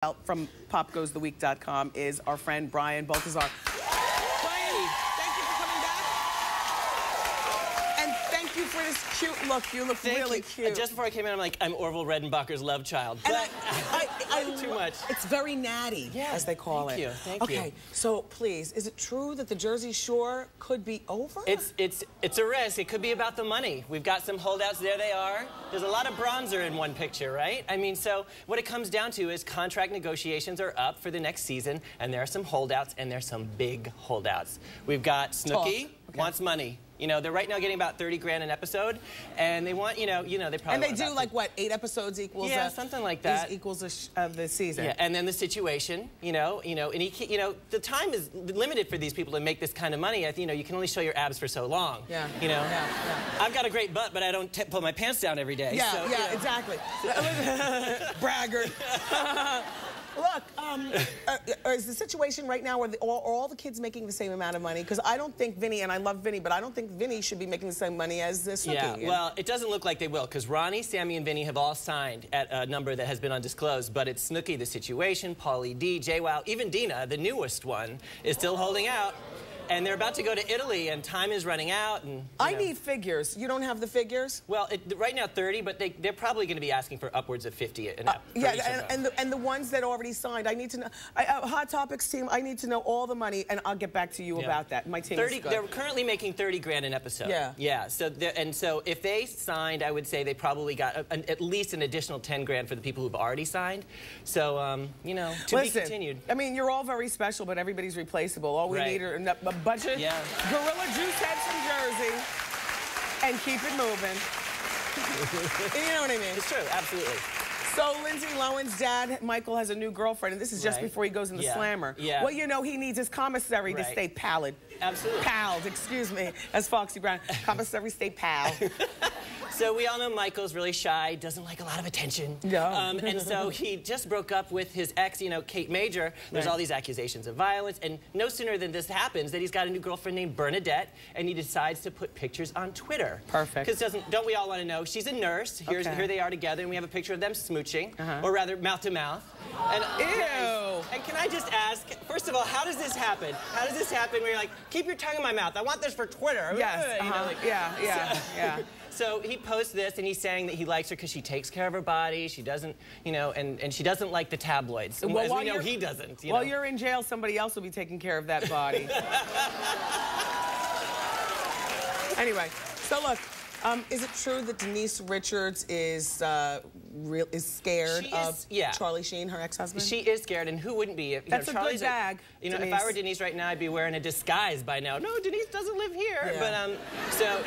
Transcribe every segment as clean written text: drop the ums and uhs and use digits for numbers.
Out from POPgoesTheWeek.com is our friend Brian Balthazar. Brian, thank you for coming back. And thank you for this cute look. You look really cute. Just before I came in, I'm like, I'm Orville Redenbacher's love child. But I too much. It's very natty, as they call it. Thank you. Okay, so please, is it true that the Jersey Shore could be over? It's a risk. It could be about the money. We've got some holdouts. There they are. There's a lot of bronzer in one picture, right? I mean, so what it comes down to is contract negotiations are up for the next season, and there are some holdouts, and there's some big holdouts. We've got Snooki wants money. You know, they're right now getting about 30 grand an episode, and they want, you know, they probably and they do like what, 8 episodes equals? Yeah, something like that. Equals the season. Yeah, and then the situation, and the time is limited for these people to make this kind of money. You know, you can only show your abs for so long. Yeah. You know. Yeah. I've got a great butt, but I don't pull my pants down every day. Yeah. So, yeah. Exactly. Braggart. Look, is the situation right now where all the kids making the same amount of money? Because I don't think Vinny, and I love Vinny, but I don't think Vinny should be making the same money as Snooki. Yeah, well, it doesn't look like they will, because Ronnie, Sammy, and Vinny have all signed at a number that has been undisclosed, but it's Snooki, The Situation, Pauly D, JWoww, even Dina, the newest one, is still holding out. And they're about to go to Italy, and time is running out. And I need figures. You don't have the figures? Well, right now 30, but they're probably going to be asking for upwards of 50 and up. Yeah, and the ones that already signed, I need to know. Hot Topics team, I need to know all the money, and I'll get back to you about that. My team is good. They're currently making 30 grand an episode. Yeah. Yeah. So if they signed, I would say they probably got at least an additional 10 grand for the people who've already signed. So you know, to be continued. I mean, you're all very special, but everybody's replaceable. All we need are a bunch of gorilla juice heads from Jersey and keep it moving. You know what I mean? It's true, absolutely. So Lindsay Lohan's dad, Michael, has a new girlfriend, and this is just before he goes into Slammer. Yeah. Well, you know, he needs his commissary to stay pallid. Absolutely. Palled, excuse me, as Foxy Brown. Commissary stay pal. So we all know Michael's really shy, doesn't like a lot of attention. Yeah. And so he just broke up with his ex, Kate Major. There's all these accusations of violence, and no sooner than this happens that he's got a new girlfriend named Bernadette, and he decides to put pictures on Twitter. Perfect. Because don't we all want to know? She's a nurse. Here they are together, and we have a picture of them smooching, or rather, mouth to mouth. And, ew! And can I just ask, first of all, how does this happen? How does this happen where you're like, keep your tongue in my mouth, I want this for Twitter? Yes, yeah. So he posts this, and he's saying that he likes her because she takes care of her body. She doesn't, and she doesn't like the tabloids. Well, as we know, he doesn't. While you're in jail, somebody else will be taking care of that body. Anyway, so look, is it true that Denise Richards is scared of Charlie Sheen, her ex-husband? She is scared, and who wouldn't be? That's a good bag. If I were Denise right now, I'd be wearing a disguise by now. No, Denise doesn't live here. Yeah. But so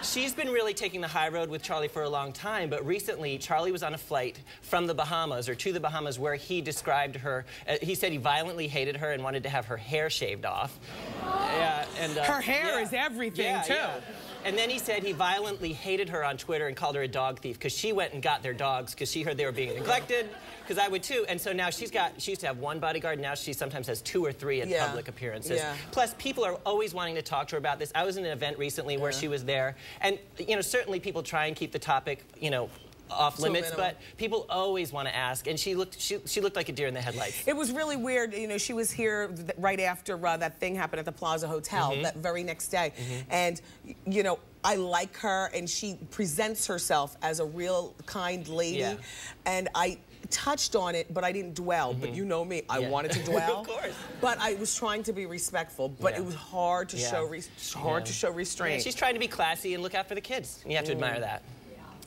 she's been really taking the high road with Charlie for a long time. But recently, Charlie was on a flight from the Bahamas or to the Bahamas, where he described her. He said he violently hated her and wanted to have her hair shaved off. Yeah, and her hair is everything too. Yeah. And then he said he violently hated her on Twitter and called her a dog thief because she went and got their dogs because she heard they were being neglected, because I would too. And so now she used to have one bodyguard, now she sometimes has 2 or 3 at public appearances. Yeah. Plus, people are always wanting to talk to her about this. I was in an event recently where she was there, and certainly people try and keep the topic, off limits, but people always want to ask, and she looked like a deer in the headlights. It was really weird. She was here right after that thing happened at the Plaza Hotel that very next day, and I like her, and she presents herself as a real kind lady, and I touched on it, but I didn't dwell. But you know me, I wanted to dwell. Of course. But I was trying to be respectful, but it was hard to show to show restraint. Yeah, she's trying to be classy and look out for the kids. You have to admire that.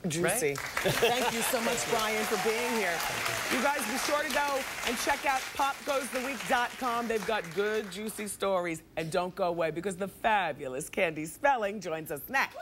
Juicy. Right? Thank you so much, Brian, for being here. You guys be sure to go and check out POPgoesTheWeek.com. They've got good, juicy stories. And don't go away, because the fabulous Candy Spelling joins us next.